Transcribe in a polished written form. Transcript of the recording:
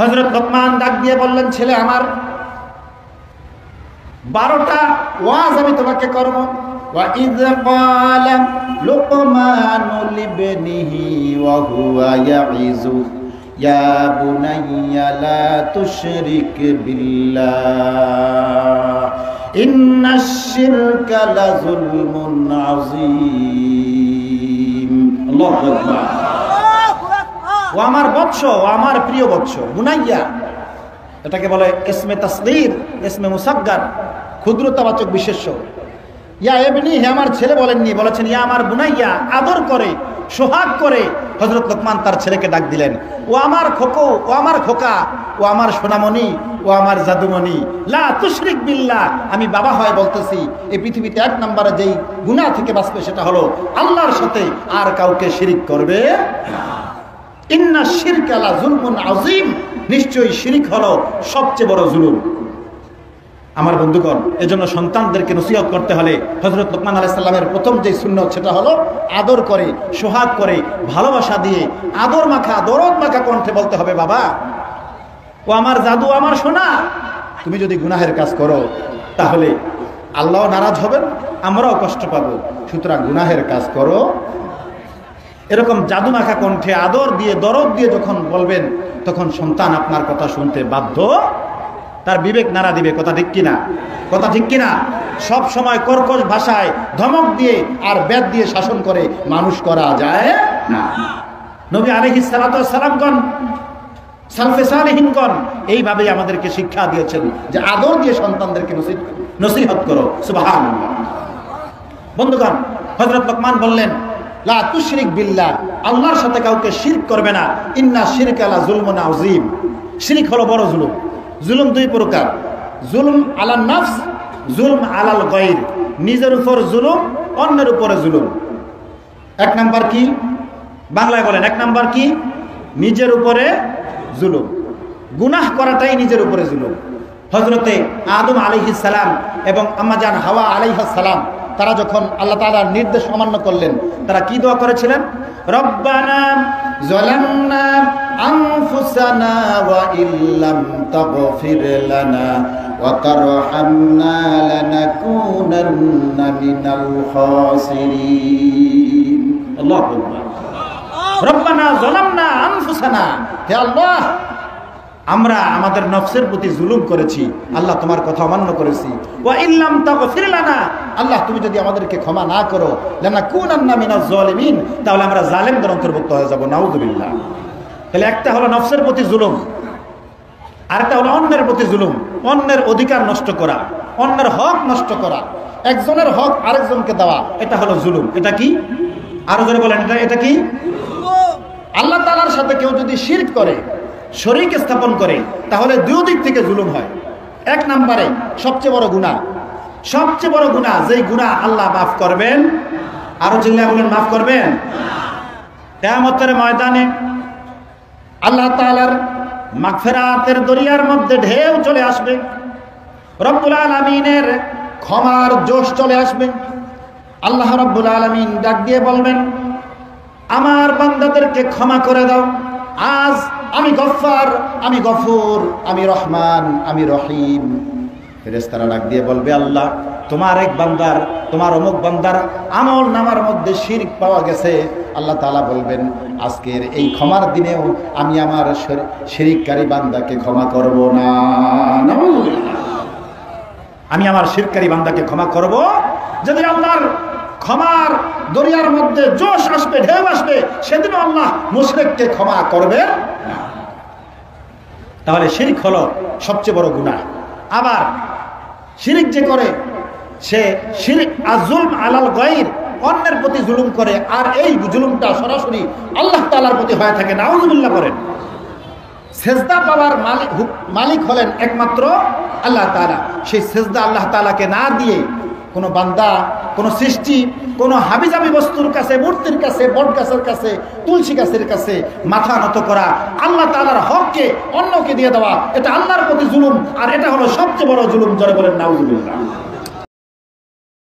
হযরত লোকমান ডাক দিয়ে বললেন, ছেলে আমার, 12টা ওয়াজ আমি তোমাকে করব। وَإِذْ قَالَ لُقْمَانُ لِابْنِهِ وَهُوَ يَعِظُهُ يَا بُنَيَّ لَا تُشْرِكْ بِاللَّهِ إِنَّ الشِّرْكَ لَظُلْمٌ عَظِيمٌ। আল্লাহু আকবার। ও আমার বৎস, ও আমার প্রিয় বৎস, বুনাইয়া, এটাকে বলে ইসমে তাসগীর, ইসমে মুসাগগার, ক্ষুদ্রতাবাচক বিশেষ্য। ইয়া ইবনি, হে আমার ছেলে বলেননি, বলেছেন ইয়া আমার বুনাইয়া, আদর করে সোহাগ করে হযরত লোকমান তার ছেলেকে ডাক দিলেন, ও আমার খোকো, ও আমার খোকা, ও আমার সোনামণি, ও আমার জাদুমণি, লা তুশরিক বিল্লাহ, আমি বাবা হয় বলতেছি, এই পৃথিবীতে 1 নম্বরে যেই গুনাহ থেকে বাঁচবে সেটা হলো আল্লাহর সাথে আর কাউকে শিরিক করবে না। ইন্না শিরকা লা যুলমুন আযীম, নিশ্চয়ই শিরিক হলো সবচেয়ে বড় জুলুম। আমার বন্ধুগণ, এজন্য সন্তানদেরকে নসিহত করতে হলে হযরত লোকমান আলাইহিস সালামের প্রথম যে সুন্নাত সেটা হলো আদর করে সোহাগ করে ভালোবাসা দিয়ে আদর মাখা দরদ মাখা কণ্ঠে বলতে হবে, বাবা, ও আমার জাদু, আমার সোনা, তুমি যদি গুনাহের কাজ করো তাহলে আল্লাহ নারাজ হবেন, আমরাও কষ্ট পাবো, সুতরাং গুনাহের কাজ করো। এরকম জাদু মাখা কণ্ঠে আদর দিয়ে দরদ দিয়ে যখন বলবেন, তখন সন্তান আপনার কথা শুনতে বাধ্য, তার বিবেক নাড়া দিবে। কথা ঠিক কিনা? কথা ঠিক কিনা? সব সময় কর্কশ ভাষায় ধমক দিয়ে আর বেদ দিয়ে শাসন করে মানুষ করা যায় না। নবী আলাইহিস সালাতু ওয়াস সালামগণ, সালফে সালেহিনগণ এইভাবেই আমাদেরকে শিক্ষা দিয়েছেন যে আদর দিয়ে সন্তানদেরকে নসিহত করো। সুবহানাল্লাহ। বন্ধুগণ, হযরত লোকমান বললেন, লা তুশরিক বিল্লাহ, আল্লাহর সাথে কাউকে শিরক করবে না। ইন্না শিরকা লা যুলমুন আযীম, শিরক হলো বড় জুলুম। জুলুম 2 প্রকার, জুলুম আলান নাফস, জুলুম আলাল গায়র, নিজের উপর জুলুম, অন্যের উপরে জুলুম। 1 নাম্বার কি? বাংলায় বলেন, 1 নাম্বার কি? নিজের উপরে জুলুম। গুনাহ করাটাই নিজের উপরে জুলুম। হযরতে আদম আলাইহিস সালাম এবং আম্মা জান হাওয়া আলাইহিস সালাম, তারা যখন আল্লাহ তাআলার নির্দেশ অমান্য করলেন, তারা কি দোয়া করেছিলেন? রব্বানা যালামনা আনফুসানা ওয়া ইল্লাম তাগফির লানা ওয়া তারহামনা লানাকুনান্না মিনাল খাসিরিন। আল্লাহু আকবার। রব্বানা যালামনা আনফুসানা, হে আল্লাহ, আমরা আমাদের নফসের প্রতি জুলুম করেছি, আল্লাহ তোমার কথা অমান্য করেছি। ওয়া ইল্লাম তাগফির লানা, আল্লাহ তুমি যদি আমাদেরকে ক্ষমা না করো, লানাকুনান্না মিনাজ জালিমিন, তাহলে আমরা জালেমদের অন্তর্ভুক্ত হয়ে যাব। নাউযুবিল্লাহ। তাহলে একটা হলো নফসের প্রতি জুলুম, আরেকটা হলো অন্যের প্রতি জুলুম, অন্যের অধিকার নষ্ট করা, অন্যের হক নষ্ট করা, একজনের হক আরেকজনকে দেওয়া, এটা হলো জুলুম। এটা কি? আরো জোরে বলেন, এটা কি? আল্লাহ তাআলার সাথে কেউ যদি শিরক করে, শরীক স্থাপন করে, তাহলে 2 দিক থেকে জুলুম হয়। 1 নম্বরে সবচেয়ে বড় গুনাহ, সবচেয়ে বড় গুনাহ, যেই গুনাহ আল্লাহ মাফ করবেন, আরো চিল্লায়া বলেন মাফ করবেন। কিয়ামতের ময়দানে আল্লাহ তাআলার মাগফিরাতের দরিয়ার মধ্যে ঢেউ চলে আসবে, রব্বুল আলামিনের ক্ষমার জোশ চলে আসবে। আল্লাহ রব্বুল আলামিন ডাক দিয়ে বলবেন, আমার বান্দাদেরকে ক্ষমা করে দাও, আজ আমি গফফার, আমি গফুর, আমি রহমান, আমি রহিম। ফেরেশতারা ডাক দিয়ে বলবে, আল্লাহ, তোমার এক বান্দার, তোমার অমুক বান্দার আমল নামার মধ্যে শিরক পাওয়া গেছে। আল্লাহ তাআলা বলবেন, আজকের এই ক্ষমার দিনেও আমি আমার শিরককারী বান্দাকে ক্ষমা করব না। আমি আমার শিরককারী বান্দাকে ক্ষমা করব। যদি আল্লাহর ক্ষমার দরিয়ার মধ্যে জোশ আসবে, ঢেউ আসবে, সেদিনও আল্লাহ মুশরিককে ক্ষমা করবে না। তাহলে শিরক হলো সবচেয়ে বড় গুনাহ। আবার শিরক যে করে, সে শিরক আযুলম আলাল গায়র, অন্যের প্রতি জুলুম করে, আর এই জুলুমটা সরাসরি আল্লাহ তাআলার প্রতি হয়ে থাকে। নাউযুবিল্লাহ করেন। সেজদা পাওয়ার মালিক হলেন একমাত্র আল্লাহ তাআলা। সেই সেজদা আল্লাহ তাআলাকে না দিয়ে কোনো বান্দা, কোনো সৃষ্টি, কোনো হাবিজাবি বস্তুর কাছে, মূর্তির কাছে, বট গাছের কাছে, তুলসী গাছের কাছে মাথা নত করা, আল্লাহ তাআলার হককে অন্যকে দিয়ে দেওয়া, এটা আল্লাহর প্রতি জুলুম, আর এটা হলো সবচেয়ে বড় জুলুম। জোরে বলেন নাউযুবিল্লাহ।